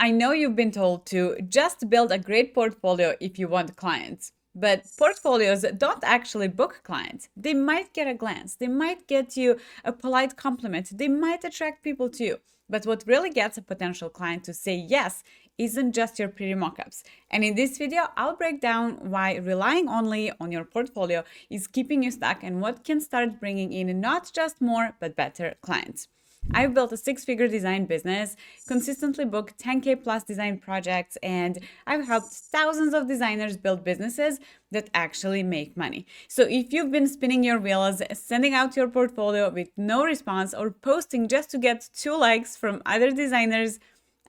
I know you've been told to just build a great portfolio if you want clients, but portfolios don't actually book clients. They might get a glance, they might get you a polite compliment, they might attract people to you. But what really gets a potential client to say yes isn't just your pretty mockups. And in this video, I'll break down why relying only on your portfolio is keeping you stuck and what can start bringing in not just more, but better clients. I've built a six-figure design business, consistently booked 10K plus design projects, and I've helped thousands of designers build businesses that actually make money. So if you've been spinning your wheels, sending out your portfolio with no response, or posting just to get 2 likes from other designers,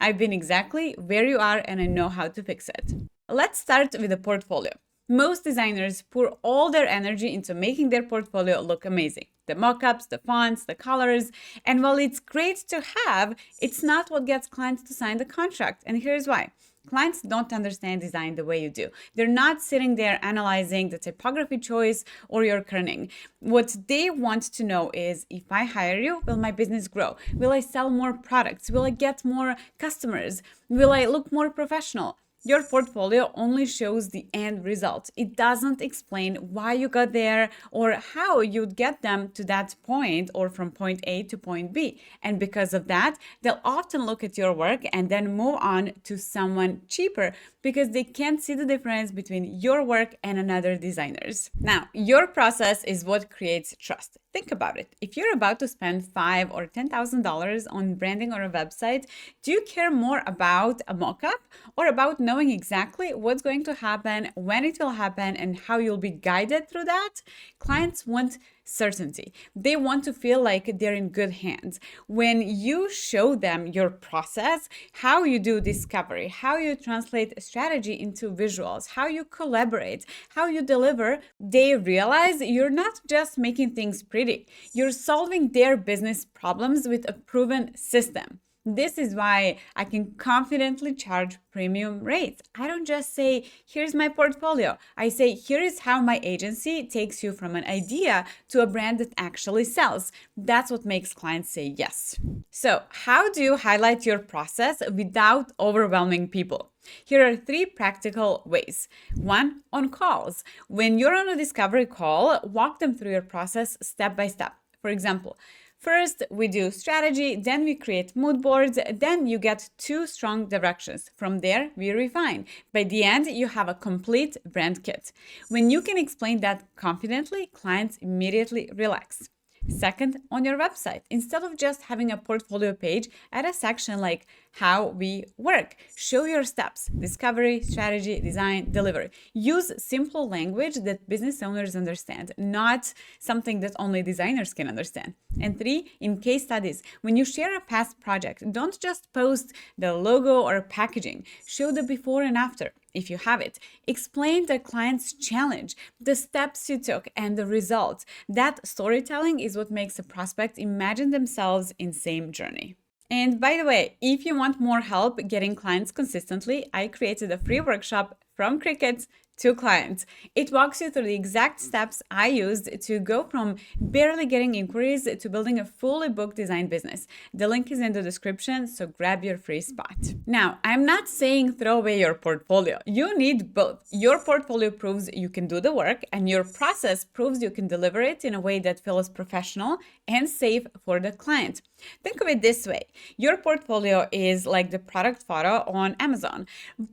I've been exactly where you are and I know how to fix it. Let's start with a portfolio. Most designers pour all their energy into making their portfolio look amazing. The mockups, the fonts, the colors, and while it's great to have, it's not what gets clients to sign the contract. And here's why. Clients don't understand design the way you do. They're not sitting there analyzing the typography choice or your kerning. What they want to know is, if I hire you, will my business grow? Will I sell more products? Will I get more customers? Will I look more professional? Your portfolio only shows the end result. It doesn't explain why you got there or how you'd get them to that point or from point A to point B. And because of that, they'll often look at your work and then move on to someone cheaper because they can't see the difference between your work and another designer's. Now, your process is what creates trust. Think about it. If you're about to spend $5,000 or $10,000 on branding or a website, do you care more about a mockup or about knowing exactly what's going to happen, when it will happen, and how you'll be guided through that? Clients want certainty. They want to feel like they're in good hands. When you show them your process, how you do discovery, how you translate strategy into visuals, how you collaborate, how you deliver, they realize you're not just making things pretty. You're solving their business problems with a proven system. This is why I can confidently charge premium rates. I don't just say, here's my portfolio. I say, here is how my agency takes you from an idea to a brand that actually sells. That's what makes clients say yes. So, how do you highlight your process without overwhelming people? Here are 3 practical ways. 1, on calls. When you're on a discovery call, walk them through your process step by step. For example, first, we do strategy, then we create mood boards, then you get 2 strong directions. From there, we refine. By the end, you have a complete brand kit. When you can explain that confidently, clients immediately relax. Second, on your website, instead of just having a portfolio page, add a section like how we work. Show your steps: discovery, strategy, design, delivery. Use simple language that business owners understand, not something that only designers can understand. And 3, in case studies, when you share a past project, don't just post the logo or packaging. Show the before and after, if you have it. Explain the client's challenge, the steps you took, and the results. That storytelling is what makes a prospect imagine themselves in same journey. And by the way, if you want more help getting clients consistently, I created a free workshop, From Crickets to Clients. It walks you through the exact steps I used to go from barely getting inquiries to building a fully booked design business. The link is in the description, so grab your free spot. Now, I'm not saying throw away your portfolio. You need both. Your portfolio proves you can do the work, and your process proves you can deliver it in a way that feels professional and safe for the client. Think of it this way. Your portfolio is like the product photo on Amazon,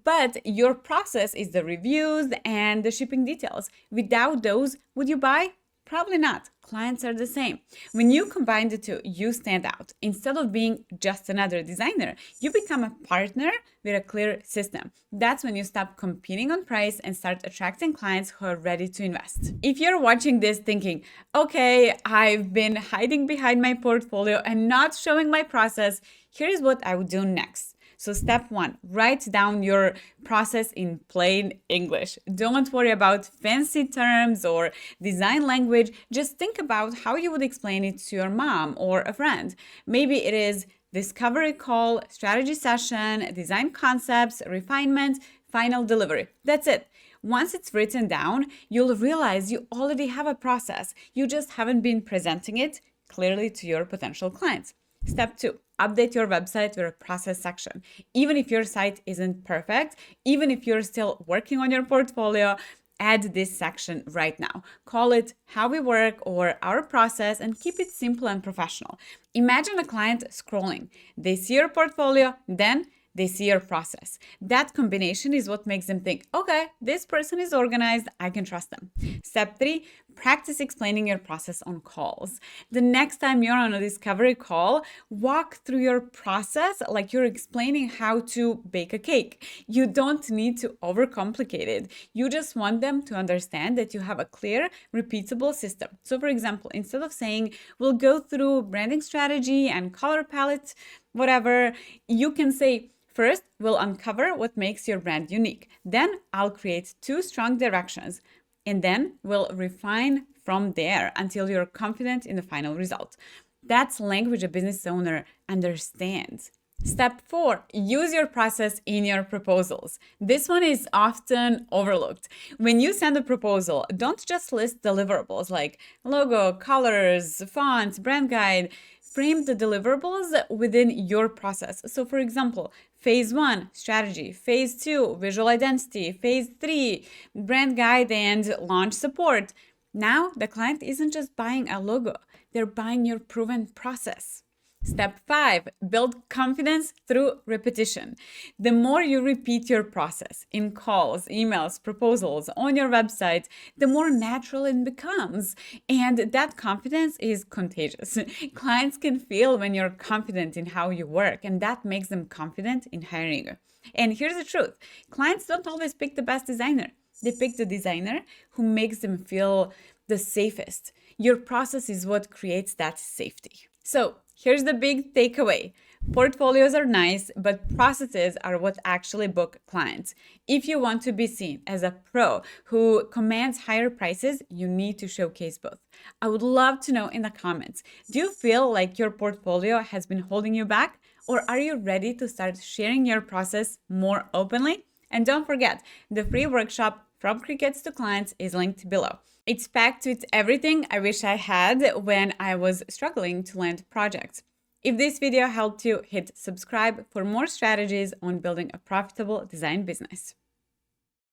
but your process is the reviews and the shipping details. Without those, would you buy? Probably not. Clients are the same. When you combine the two, you stand out. Instead of being just another designer, you become a partner with a clear system. That's when you stop competing on price and start attracting clients who are ready to invest. If you're watching this thinking, okay, I've been hiding behind my portfolio and not showing my process, here's what I would do next. So step 1, write down your process in plain English. Don't worry about fancy terms or design language. Just think about how you would explain it to your mom or a friend. Maybe it is discovery call, strategy session, design concepts, refinement, final delivery. That's it. Once it's written down, you'll realize you already have a process. You just haven't been presenting it clearly to your potential clients. Step 2, update your website with a process section. Even if your site isn't perfect, even if you're still working on your portfolio, add this section right now. Call it How We Work or Our Process and keep it simple and professional. Imagine a client scrolling. They see your portfolio, then they see your process. That combination is what makes them think, okay, this person is organized, I can trust them. Step 3, practice explaining your process on calls. The next time you're on a discovery call, walk through your process like you're explaining how to bake a cake. You don't need to overcomplicate it. You just want them to understand that you have a clear, repeatable system. So, for example, instead of saying, we'll go through branding strategy and color palette, whatever, you can say, first, we'll uncover what makes your brand unique. Then I'll create 2 strong directions. And then we'll refine from there until you're confident in the final result. That's language a business owner understands. Step 4, use your process in your proposals. This one is often overlooked. When you send a proposal, don't just list deliverables like logo, colors, fonts, brand guide. Frame the deliverables within your process. So, for example, phase 1, strategy, phase 2, visual identity, phase 3, brand guide and launch support. Now, the client isn't just buying a logo, they're buying your proven process. Step 5, build confidence through repetition. The more you repeat your process in calls, emails, proposals, on your website, the more natural it becomes. And that confidence is contagious. Clients can feel when you're confident in how you work, and that makes them confident in hiring you. And here's the truth, clients don't always pick the best designer. They pick the designer who makes them feel the safest. Your process is what creates that safety. So, here's the big takeaway. Portfolios are nice, but processes are what actually book clients. If you want to be seen as a pro who commands higher prices, you need to showcase both. I would love to know in the comments, do you feel like your portfolio has been holding you back? Or are you ready to start sharing your process more openly? And don't forget, the free workshop From Crickets to Clients is linked below. It's packed with everything I wish I had when I was struggling to land projects. If this video helped you, hit subscribe for more strategies on building a profitable design business.